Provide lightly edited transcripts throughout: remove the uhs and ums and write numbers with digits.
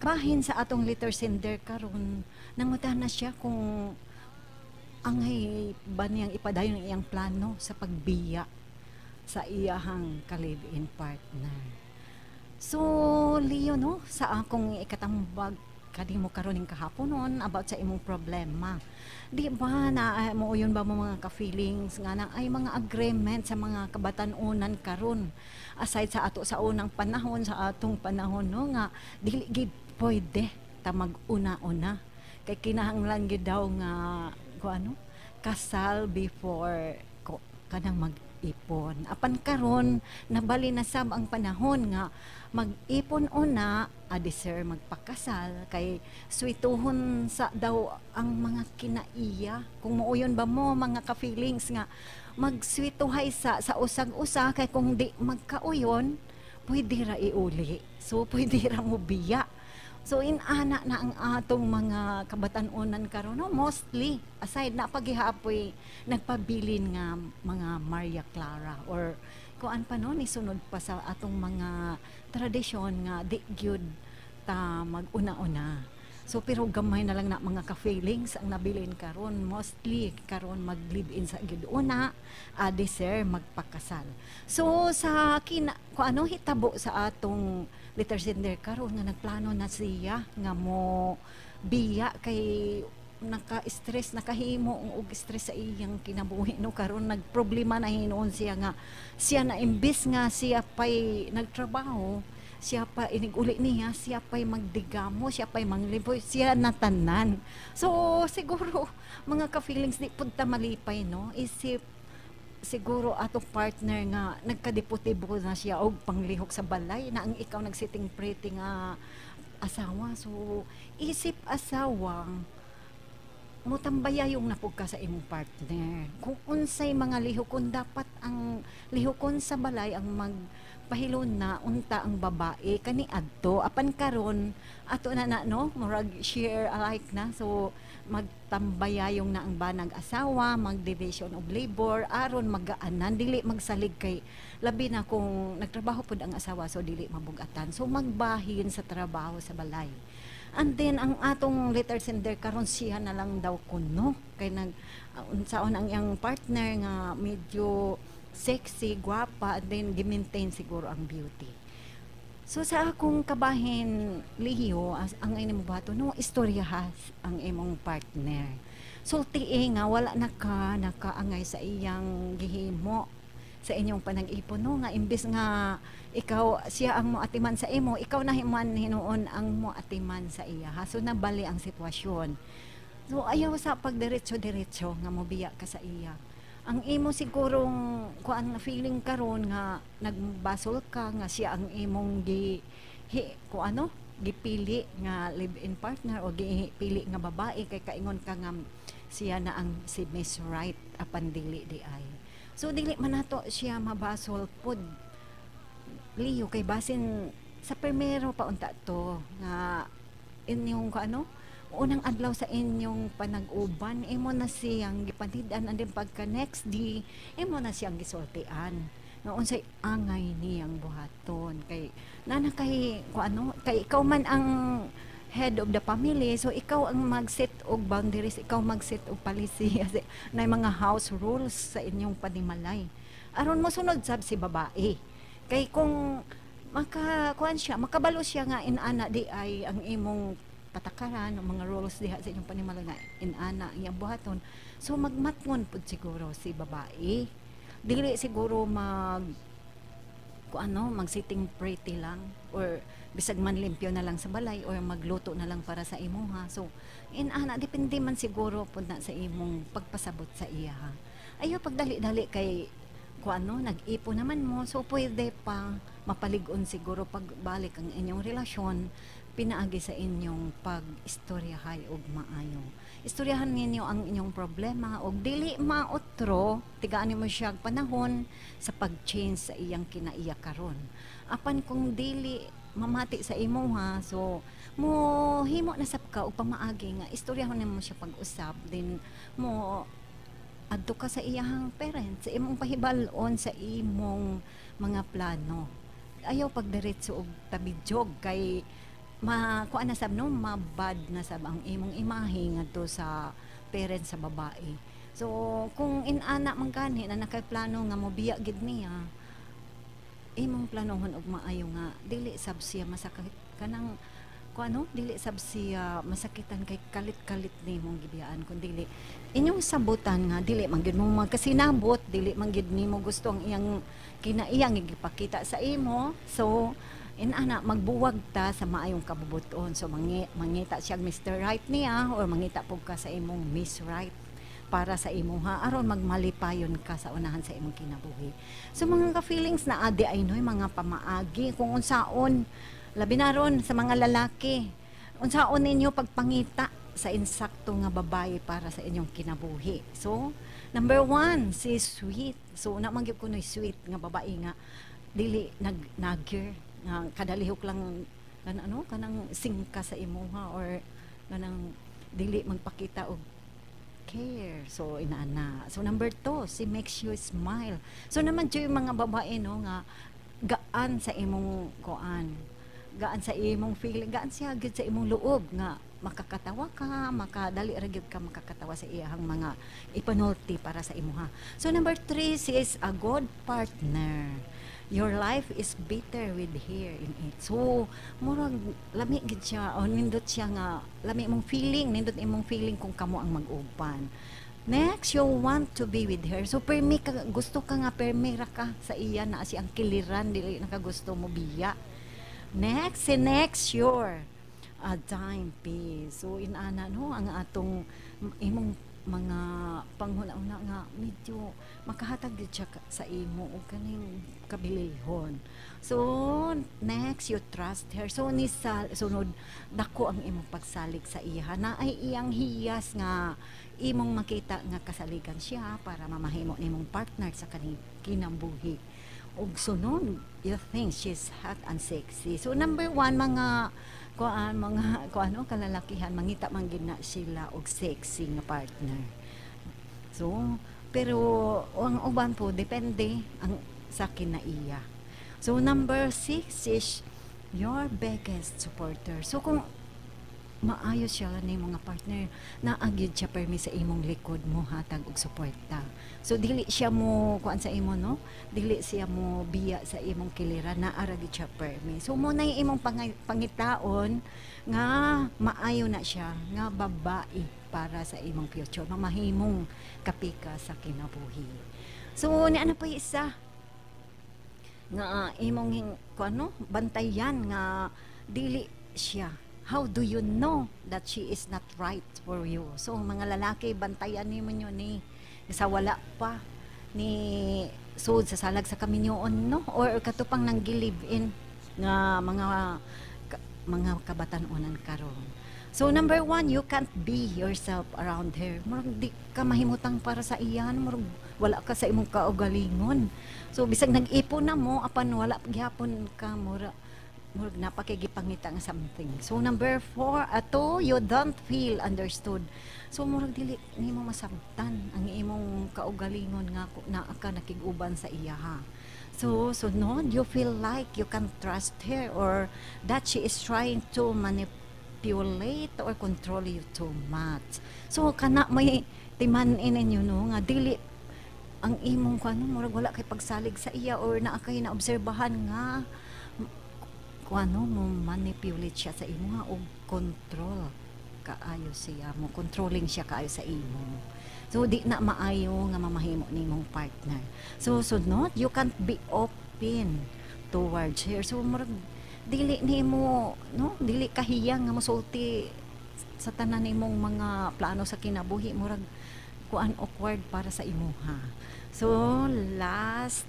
bahin sa atong letter sender karon nangutan na siya kung angay ba niyang ipadayon iyang plano sa pagbiya sa iyahang ka-live-in partner. So, Leo, no, sa akong ikatambag kanimo karon ning kahapon noon about sa imong problema. Di ba na mo yun ba mo mga ka-feelings nga na ay mga agreement sa mga kabatan-unan karon aside sa ato sa unang panahon sa atong panahon no nga dili gid pwede ta mag-una-una kay kinahanglan gid daw nga ano kasal before kanang mag-ipon. Apan karon nabali na sab ang panahon nga mag-ipon una adi sir magpakasal kay swituhon sa daw ang mga kinaiya kung muuyon ba mo mga ka-feelings nga magswituhay sa usag-usa kay kung di magkauyon pwede ra iuli so pwede ra mo biya. So inana na ang atong mga kabatan-unan karon no? Mostly aside na paghihapoy nagpabilin nga mga Maria Clara or kuan pa no nisunod pa sa atong mga tradisyon nga di gyud ta mag-una-una. So pero gamay na lang na mga ka-feelings ang nabilin karon mostly karon mag-live-in sa gyud una adi sir magpakasal. So sa kuano hitabo sa atong letter sender karon nga nagplano na siya nga mo biya kay naka-stress nakahimo og stress sa iyang kinabuhi no karon nagproblema na hinuon siya nga siya na imbis nga siya pay nagtrabaho siya pa iniguli niya siya pay magdigamo siya pay mangliboy siya natanan so siguro mga ka-feelings di pud ta malipay no isip siguro atong partner nga nagkadiputibo na siya og panglihok sa balay na ang ikaw nagsiting pretty nga asawa so isip asawang mo tambaya yung napugka sa imong partner kung unsay mga lihokon dapat ang lihokon sa balay ang magpahilon na unta ang babae kani adto apan karon ato na no murag share alike na so magtambayayong na ang banag asawa mag-division of labor aron magaanan dili magsalig kay labi na kung nagtrabaho pud ang asawa so dili mabugatan so magbahin sa trabaho sa balay. And then ang atong letter sender karon siya na lang daw kuno kay nag unsaon ang iyang partner nga medyo sexy, gwapa, and then gi-maintain siguro ang beauty. So sa akong kabahin Leo ang imong bato no istorya ang imong partner. Sulti nga wala nakaangay sa iyang gihimo sa inyong panag-ipon no nga imbes nga ikaw siya ang moatiman sa imo ikaw na hinuon ang moatiman sa iya ha so nabali ang sitwasyon so ayaw sa pagdiretso nga mobiya ka sa iya ang imo sigurong kuan na feeling karon nga nagbasol ka nga siya ang imong gipili nga live-in partner o gipili nga babae kay kaingon ka nga siya na ang si Miss Right apan dili di ay. So dili man nato siya mabasol pod Leo kay basin sa primero pa unta to nga inyong unang adlaw sa inyong panag-uban imo na siyang gipanid-an and then pagka next day imo na siyang gisultian nga unsay angay niyang buhaton kay nana kay kay ikaw man ang head of the family so ikaw ang mag-set og boundaries ikaw mag-set og policy kasi na mga house rules sa inyong panimalay aron mo sunod sab si babae kay kung makabalo siya nga inana di ay ang imong patakaran ng mga rules diha sa inyong panimalay nga inana iyang buhaton so magmatngon pud siguro si babae dili siguro mag-sitting pretty lang or bisag man limpyo na lang sa balay or magluto na lang para sa imo ha so inana depende man siguro pud na sa imong pagpasabot sa iya ha ayo pagdali-dali kay nag-ipo naman mo so pwede pa mapalig-on siguro pagbalik ang inyong relasyon pinaagi sa inyong pag-istoryahay og maayo istoryahan ninyo ang inyong problema og dili maotro tigaan mo siya panahon sa pag-change sa iyang kinaiya karon apan kung dili mamati sa imo ha so mo himo na sab ka og pamaagi nga istoryahon nimo siya pag-usab din mo adto ka sa iyang parents sa imong pahibalon sa imong mga plano ayaw pagdiretso og tabidyog kay kuan na sab no, mabad na sab ang imong imahe ngadto sa parents sa babae. So kung inana man gani na nakay-plano nga mobiya gid niya, imong planohon og maayo nga dili sab siya masakit kanang ano, dili sab siya masakitan kay kalit-kalit nimong gibiyaan kun dili inyong sabutan nga dili man gyud mo magkasinabot, dili man gyud nimo gusto ang iyang kinaiyang gipakita sa imo. So inana magbuwag ta sa maayong kabubuton. So mangita siya Mr. Right niya or mangita pug ka sa imong Miss Right para sa imuha aron magmalipayon ka sa unahan sa imong kinabuhi. So mga ka-feelings na adi ay noy mga pamaagi kung unsaon labi na ron sa mga lalaki. Unsaon ninyo pagpangita sa insakto nga babae para sa inyong kinabuhi. So, number 1, si sweet. So, namanggip ko no'y sweet nga babae nga dili nagger nga kadalihok lang kanang singka sa imuha or kanang dili magpakita og care. So, inaana. So, number 2, si makes you smile. So, naman yung mga babae, no, nga gaan sa imong gaan sa imong feeling, gaan siya gid sa imong loob nga makakatawa ka, makadali ra gyud ka makakatawa sa iyang mga ipanulti para sa imuha. So number 3 is a good partner. Your life is better with her in it. So murag lami gid siya o nindot siya nga lami imong feeling, nindot imong feeling kung kamo ang mag-uban. Next, you want to be with her. So, gusto ka nga, permi ra ka sa iya na si ang kiliran, dili nakagusto mo biya. Next, you're a dime piece. So, inana, no, ang atong imong mga panghuna-una nga medyo makahatag gid siya sa imo o kaning kabilihon. So, next, you trust her. So, ni sa sunod, dako ang imong pagsalig sa iya. Na ay iyang hiyas nga imong makita nga kasaligan siya para mamahimo nimong partner sa kaning kinambuhi. Ug sunod, you think she's hot and sexy. So number 1, mga kalalakihan mangita man gid na sila og sexy nga partner. So pero ang uban po depende ang sa kinaiya. So number 6 is your biggest supporter. So kung maayo siya ni mga partner na agyud siya permi sa imong likod mo hatag og suporta. So dili siya mo kuan sa imo no, dili siya mo biya sa imong kiliran na ara gyud siya permi. So mo na yung imong pangitaon nga maayo na siya nga babae para sa imong future, mamahimong kapika sa kinabuhi. So ni ano pa isa nga imong kuno bantayan nga dili siya. How do you know that she is not right for you? So, mga lalaki, bantayan niyo ni sa wala pa ni sud sa salag sa kaminyoon, no? Or katupang nang gilive-in nga mga kabatan-onan karon. So, number 1, you can't be yourself around her. Murag di ka mahimutang para sa iyan, murag wala ka sa imong kaugalingon. So, bisag nag-ipon na mo, apan wala gyapon ka, murag napakigipangita nga something. So number 4, you don't feel understood. So murag dili nimo masabtan ang imong kaugalingon nga na ka nakig-uban sa iya ha. So sunod, you feel like you can trust her or that she is trying to manipulate or control you too much. So kana may timan-in ninyo no nga dili ang imong murag wala kay pagsalig sa iya or naa kay naobserbahan nga mo manipulate siya sa imo nga og control kaayo siya mo, controlling siya kaayo sa imo. So di na maayo nga mamahimo nimong partner. So sunod, you can't be open towards her. So murag dili nimo no, dili kahiyang nga mosulti sa tanan nimong mga plano sa kinabuhi, murag awkward para sa imuha. So last,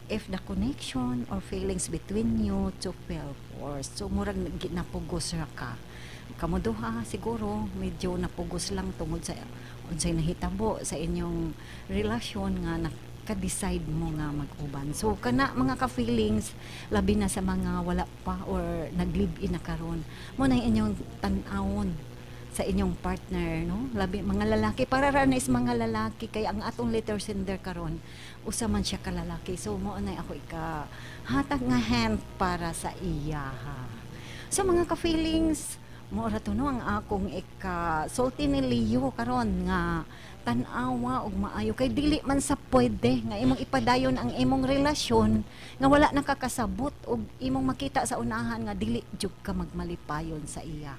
if the connection or feelings between you to feel forced. So murag napugos ra ka. Kamo duha siguro medyo napugos lang tungod sa unsay nahitabo sa inyong relasyon nga ka-decide mo nga mag-uban. So kana mga ka-feelings labi na sa mga wala pa or nag-live-in na karon. Mo na inyong tan-awon sa inyong partner, no? Labi mga lalaki, para ra na is mga lalaki kay ang atong letter sender karon usa man siya ka lalaki. So mo na ako hatag nga hand para sa iya ha. So mga ka-feelings, mora to no ang akong ika-sulti ni Leo karon nga tan-awa og maayo kay dili man sa pwede nga imong ipadayon ang imong relasyon nga wala nakakasabot og imong makita sa unahan nga dili jud ka magmalipayon sa iya.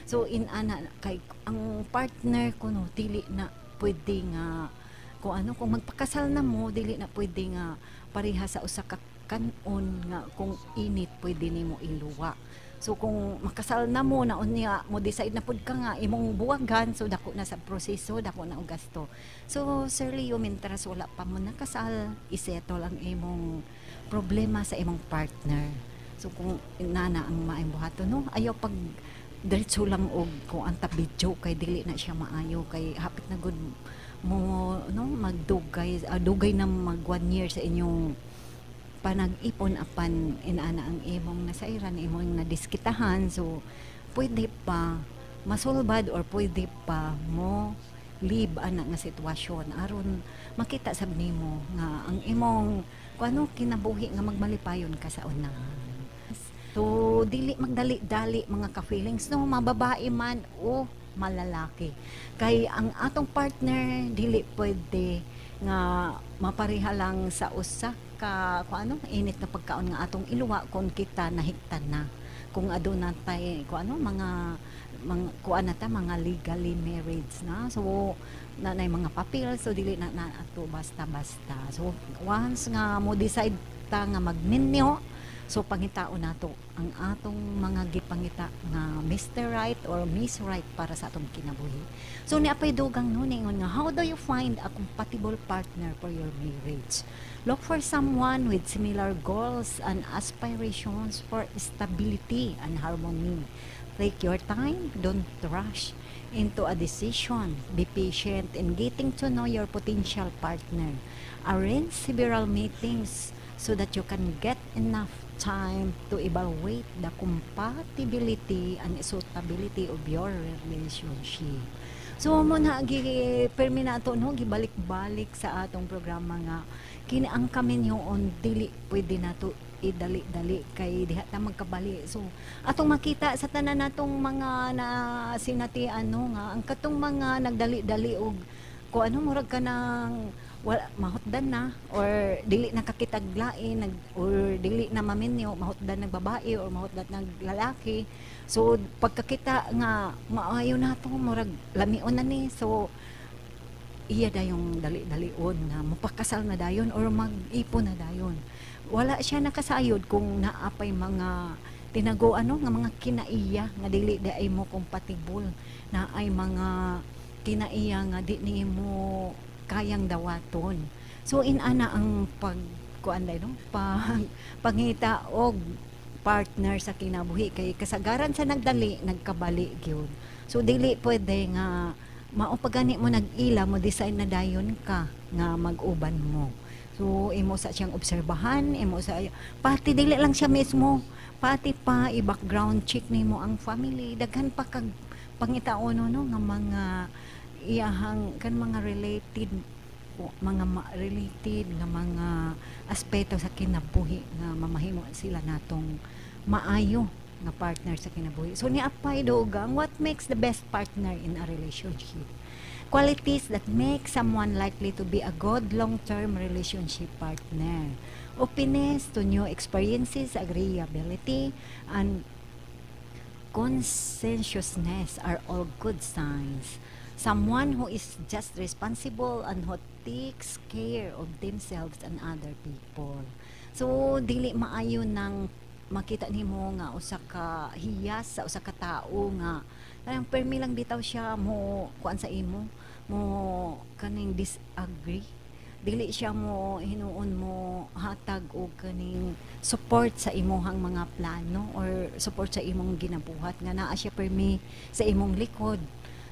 So in ana kay ang partner ko no dili na pwede nga kung magpakasal na mo dili na pwede nga pareha sa usa ka kanon nga kung init pwede nimo iluwa. So kung makasal na mo na unya mo decide na pud ka nga imong buwagan so dako na sa proseso dako na og gasto. So Sir Leo mentras wala pa mo nakasal isettle ang imong problema sa imong partner. So kung nana ang maayong buhaton no ayaw pag diretso lang og kung anta video kay dili na siya maayo kay hapit na gud mo no magdugay dugay na mag 1 year sa inyong panag-ipon apan inaana ang imong nasairan imong nadiskitahan so pwede pa masulbad or pwede pa mo live ana nga sitwasyon aron makita sab nimo nga ang imong kuno kinabuhi nga magmalipayon ka sa unahan. So dili magdali-dali mga ka-feelings no mababae man o malalaki kay ang atong partner dili pwede nga mapareha lang sa usa ka kuano init na pagkaon nga atong iluwa kung kita nahigtan na kung aduna tay kuano mga kuan ta mga legally married na so nanay mga papel so dili na ato basta-basta so once nga mo decide ta nga magninyo so pangitaon nato ang atong mga gipangita nga Mr. Right or Miss Right para sa atong kinabuhi. So niapay dugang no ningon nga how do you find a compatible partner for your marriage? Look for someone with similar goals and aspirations for stability and harmony. Take your time, don't rush into a decision. Be patient in getting to know your potential partner. Arrange several meetings so that you can get enough time to evaluate the compatibility and suitability of your relationship. So mo na permi nato no gibalik-balik sa atong programa nga kini ang kami on dili pwede nato idali-dali kay diha ta magkabali. So atong makita sa tanan natong mga na sinatian no nga ang katong mga nagdali-dali og ko ano murag ka nang wala mahutdan na or dili nakakitaglain or dili na maminyo mahutdan ng babae or mahutdan ng lalaki so pagkakita nga maayo na to murag lamion na ni so iya dayong dali-dalion nga mapakasal na dayon or mag-ipon na dayon wala siya nakasayod kung naapay mga tinago ano nga mga kinaiya nga dili ay mo compatible na ay mga kinaiya nga di ni mo kayang dawaton. So inana ang pagkuan no pangita og partner sa kinabuhi kay kasagaran sa nagdali nagkabali gyud. So dili pwede nga mao pagani mo nag-ila mo decide na dayon ka nga mag-uban mo. So imo sa siyang obserbahan, imo sa pati dili lang siya mismo, pati pa i-background check nimo ang family, daghan pa kag pangitaon no nga mga iyahang kan mga related nga mga aspeto sa kinabuhi nga mamahimo sila natong maayo nga partner sa kinabuhi. So niapay dugang what makes the best partner in a relationship? Qualities that make someone likely to be a good long-term relationship partner. Openness to new experiences, agreeability, and conscientiousness are all good signs. Someone who is just responsible and who takes care of themselves and other people. So dili maayo nang makita nimo nga usa ka hiyas sa usa ka tawo nga parang permi lang bitaw siya mo kuan sa imo mo kaning disagree dili siya mo hinuon mo hatag og kaning support sa imong mga plano or support sa imong ginabuhat nga naa siya permi sa imong likod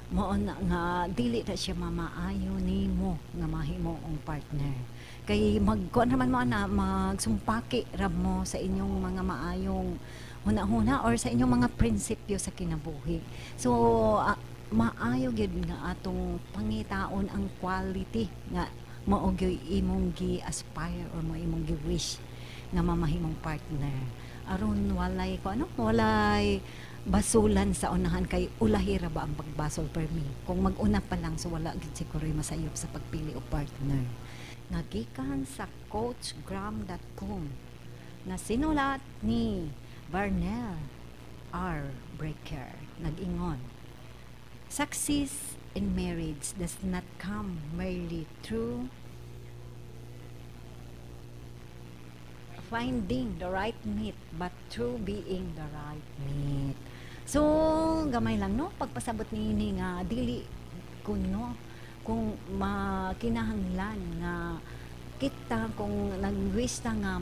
mo na nga dili na siya mamaayo nimo nga mahimo ang partner kay magkuan naman mo na magsumpaki rab mo sa inyong mga maayong huna-huna or sa inyong mga prinsipyo sa kinabuhi so maayo gyud nga atong pangitaon ang quality nga mao gyud imong gi-aspire or mo imong gi-wish nga mamahimong partner aron walay ko ano, walay basulan sa unahan kay ulahira ba ang pagbasol per me. Kung mag-una pa lang so wala gid siguro masayop sa pagpili og partner. Nagikan sa coachgram.com na sinulat ni Barnell R. Breaker. Nag-ingon, success in marriage does not come merely through finding the right mate but through being the right mate. So, gamay lang no pagpasabot ni nga dili kuno kung makinahanglan nga kita kung nag-wish ta nga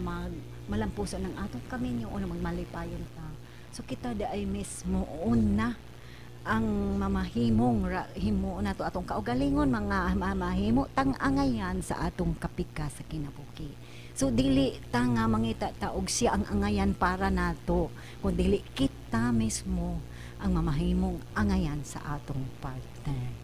malampuso ng atong kaminyo o magmalipayon ta. So kita da ay mismo una ang mamahimong himo na to atong kaugalingon mga mamahimo tang angayan sa atong kapika sa kinabuhi. So dili ta nga mangita ta og siya ang angayan para nato, kun dili kita mismo ang mamahimong angayan sa atong partner.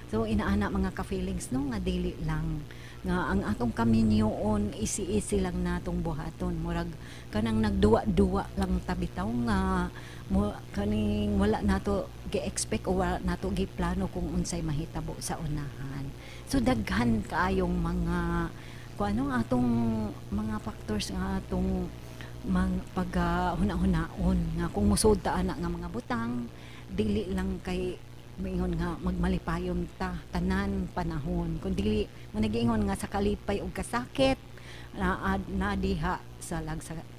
So inaana mga ka-feelings no nga dili lang nga ang atong kaminyoon isi-isi lang natong buhaton murag kanang nagduwa-duwa lang tabitaw nga mo kaning wala nato gi-expect o wala nato gi-plano kung unsay mahitabo sa unahan. So daghan kaayong mga kuano atong mga factors nga atong pag huna-hunaon nga kung musud ta ana nga mga butang dili lang kay maingon nga magmalipayon ta tanan panahon kun dili mo nagiingon nga sa kalipay og kasakit na diha sa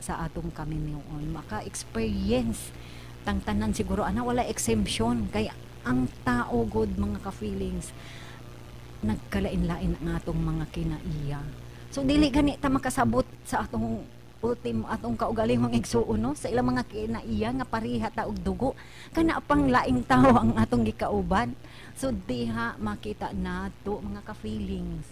sa atong kaminyoon maka-experience tang tanan siguro ana wala exemption kay ang tao good mga ka-feelings nagkalain-lain ang atong mga kinaiya. So dili gani ta makasabot sa atong ultimo atong kaugalingong igsuon no sa ilang mga kinaiya nga pareha ta og dugo kana pang laing tao ang atong gikauban. So diha makita nato mga ka-feelings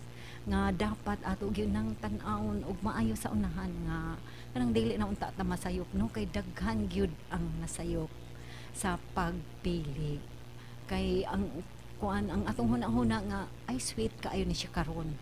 nga dapat ato gyud nang tan-awon og maayo sa unahan nga kanang dili na unta ta masayop no kay daghan gyud ang nasayop sa pagpili kay ang kuan ang atong hunahuna nga ay sweet kaayo ni siya karon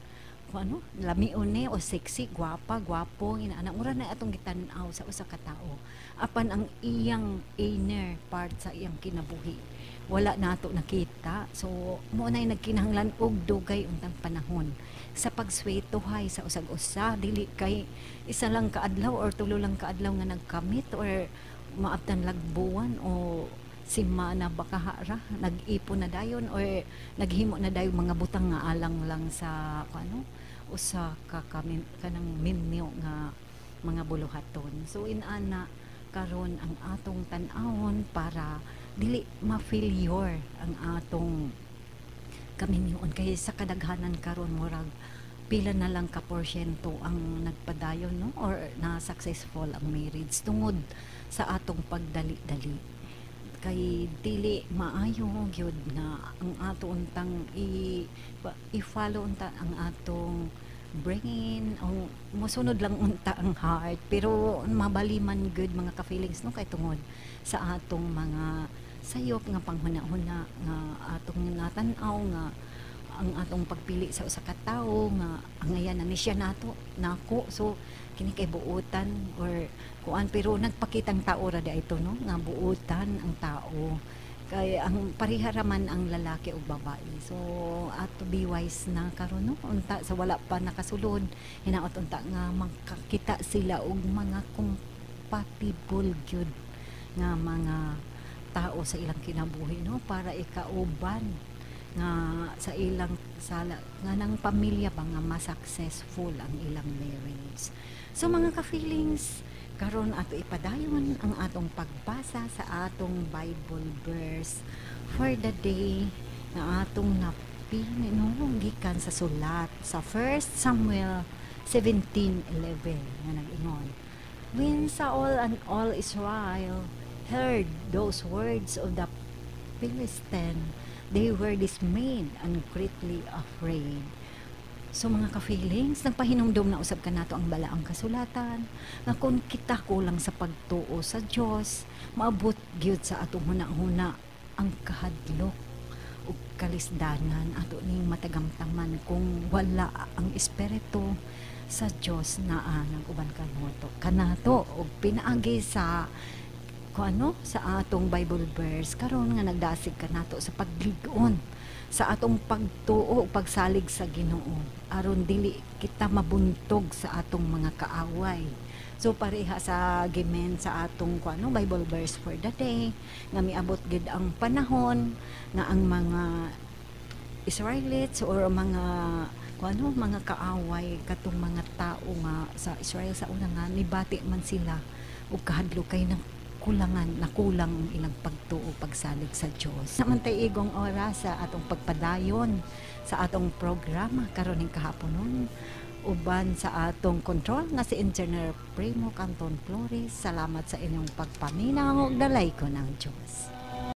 ano, lamion ni o sexy, gwapa, gwapo, inaana. Mura na atong gitan-aw sa usa ka tawo. Apan ang iyang inner part sa iyang kinabuhi, wala nato nakita. So, mo na nagkinahanglan og dugay untang panahon sa pagswetohay sa usag-usa. Dili kay isa lang kaadlaw or tulo lang kaadlaw nga nagkamit or maabtan lagbuwan o simana baka hara nag-ipon na dayon or naghimo na dayon mga butang nga alang lang sa ano usa ka kanang minyo nga mga buluhaton. So inana karon ang atong tan-awon para dili ma-failure ang atong kaminyoon kay sa kadaghanan karon murag pila na lang ka porsyento ang nagpadayon no or na successful ang marriage tungod sa atong pagdali-dali kay dili maayo gyud na ang ato untang i-follow unta ang atong brain o mosunod lang unta ang heart pero mabaliman good mga ka-feelings no kay tungod sa atong mga sayop nga panghuna-huna nga atong natan-aw nga ang atong pagpili sa usa ka tawo nga angayan na ni siya nato nako so kini kay buutan or kuan pero nagpakitang tao ra da ito no nga buutan ang tao kay ang pariharaman ang lalaki ug babae so ato be wise na karon no unta sa wala pa nakasulod hinaot unta nga makakita sila og mga compatible gyud nga mga tao sa ilang kinabuhi no para ikauban nga sa ilang sala nga ng pamilya ba nga ma-successful ang ilang marriage. So mga ka-feelings, karon ato ipadayon ang atong pagbasa sa atong Bible verse for the day na atong napili no gikan sa sulat sa 1 Samuel 17:11 nga nag-ingon. When Saul and all Israel heard those words of the Philistine, they were dismayed and greatly afraid. So mga ka-feelings, nagpahinumdum na usab ka nato ang balaang kasulatan na kung kita kulang sa pagtuo sa Dios, maabot gyud sa atong huna-huna ang kahadlok ug kalisdanan ato ning matagamtaman kung wala ang espiritu sa Dios naa nag-uban kanato ug pinaagi sa sa atong Bible verse karon nga nagdasig kanato sa paglig-on sa atong pagtuo pagsalig sa Ginoo aron dili kita mabuntog sa atong mga kaaway. So pareha sa gimen sa atong Bible verse for the day nga miabot gid ang panahon nga ang mga Israelites or mga kaaway katong mga tao nga sa Israel sa una nga nibati man sila ug kahadlok kay nakulang ang ilang pagtuo pagsalig sa Dios. Samantay igong oras sa atong pagpadayon sa atong programa karon ning kahaponon uban sa atong control nga si Engineer Primo Canton Flores. Salamat sa inyong pagpaminaw ug dalay ko ng Dios.